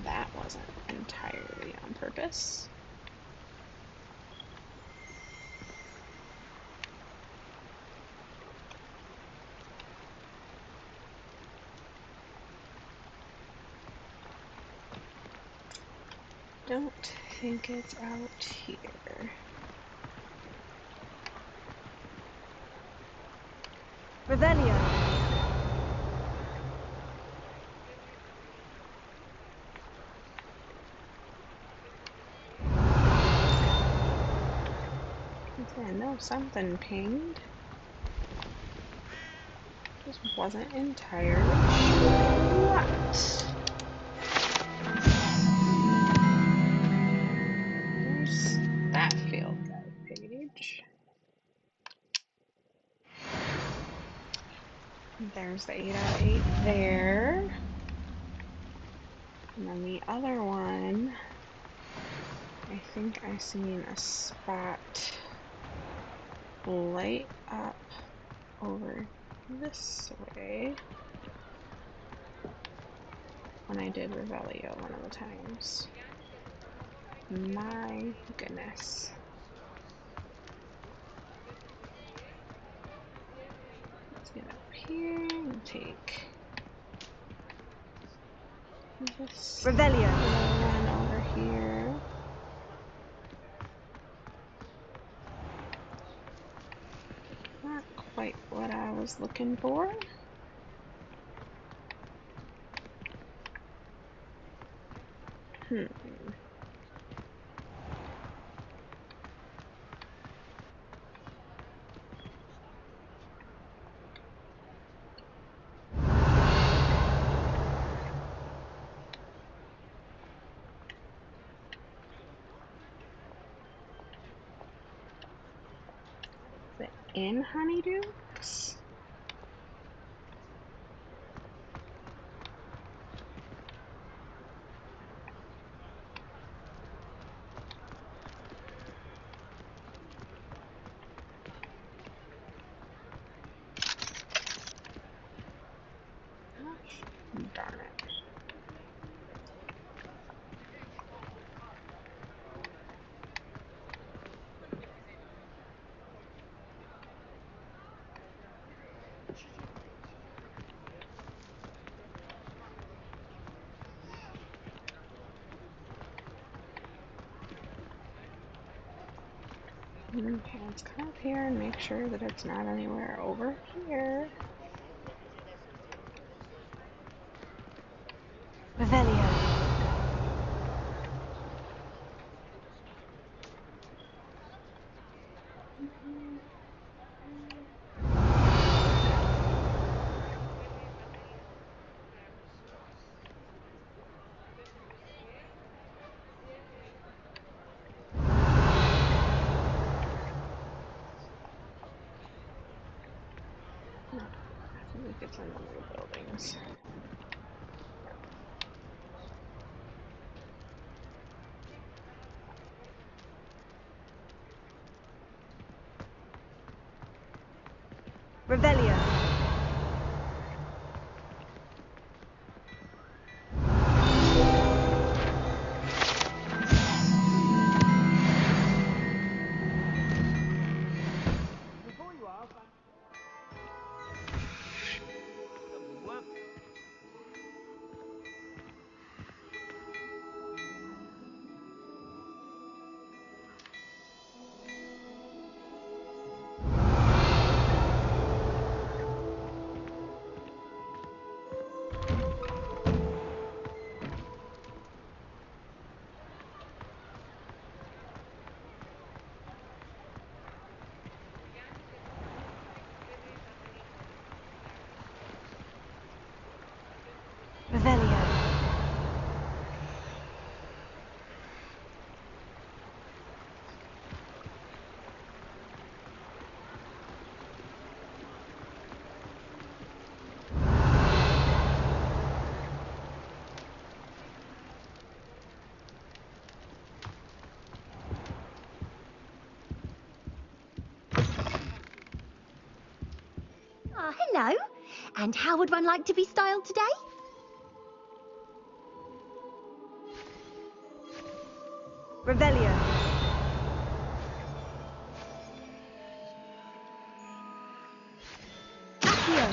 Speaker 11: That wasn't entirely on purpose. Don't think it's out here.
Speaker 8: Revelio.
Speaker 1: See, I know something pinged. Just wasn't entirely sure what. There's that field guide page. There's the 8 out of 8 there. And then the other one, I think I seen a spot light up over this way when I did Revelio one of the times. My goodness. Let's get up here and take this
Speaker 8: Revelio.
Speaker 1: one over here. Not quite what I was looking for. Is it in Honeydukes? Darn it. Okay, let's come up here and make sure that it's not anywhere over here.
Speaker 8: Revelio.
Speaker 1: No, I think it's in the new buildings.
Speaker 8: Revelio.
Speaker 4: Before you ask,
Speaker 8: Revelio.
Speaker 10: Hello. And how would one like to be styled today?
Speaker 8: Revelio. Accio.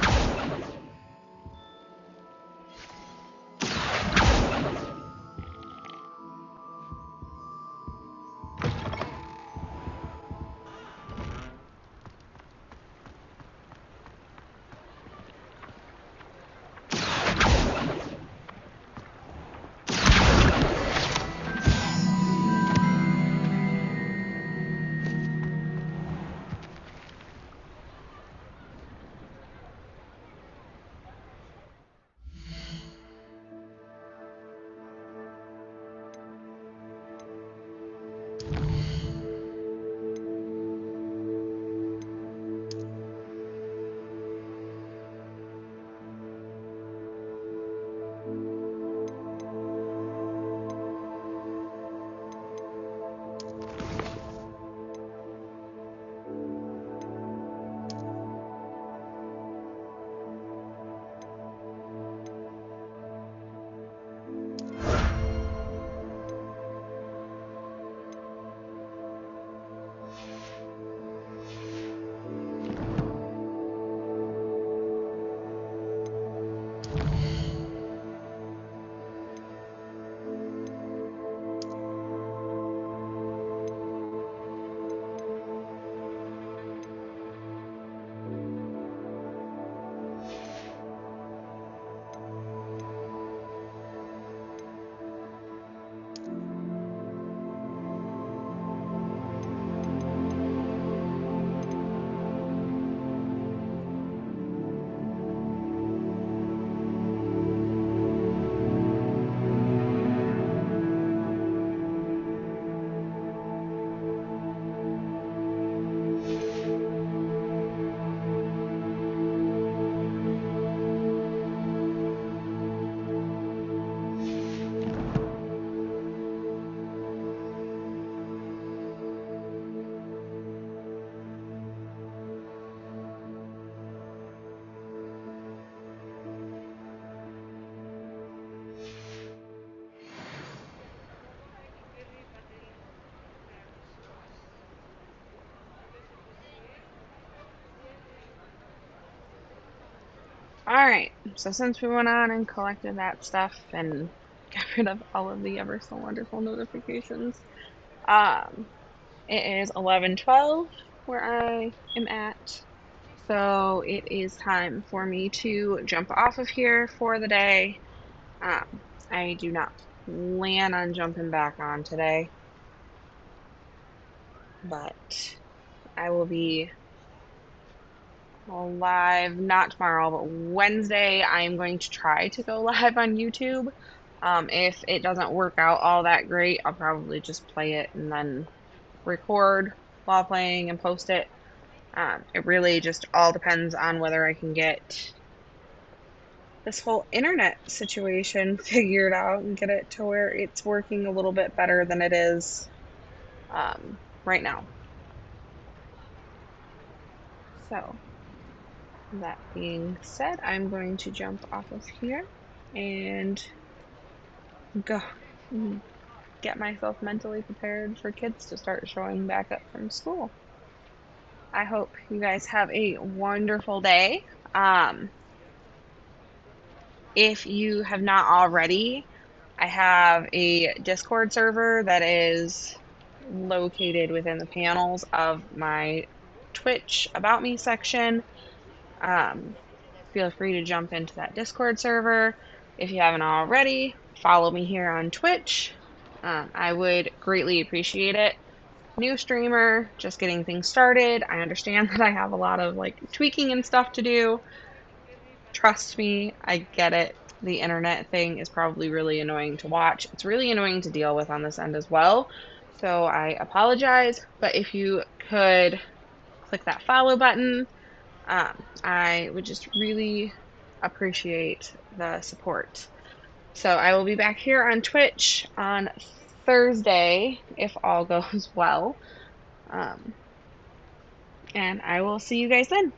Speaker 1: Alright, so since we went on and collected that stuff and got rid of all of the ever so wonderful notifications, it is 11:12 where I am at. So it is time for me to jump off of here for the day. I do not plan on jumping back on today, but I will be live, not tomorrow, but Wednesday. I am going to try to go live on YouTube. If it doesn't work out all that great, I'll probably just play it and then record while playing and post it. It really just all depends on whether I can get this whole internet situation figured out and get it to where it's working a little bit better than it is right now. So, that being said, I'm going to jump off of here and go get myself mentally prepared for kids to start showing back up from school. I hope you guys have a wonderful day. If you have not already, I have a Discord server that is located within the panels of my Twitch About Me section. Feel free to jump into that Discord server. If you haven't already, follow me here on Twitch. I would greatly appreciate it. New streamer, just getting things started. I understand that I have a lot of like tweaking and stuff to do. Trust me, I get it. The internet thing is probably really annoying to watch. It's really annoying to deal with on this end as well. So I apologize, but if you could click that follow button, I would just really appreciate the support. So I will be back here on Twitch on Thursday if all goes well. And I will see you guys then.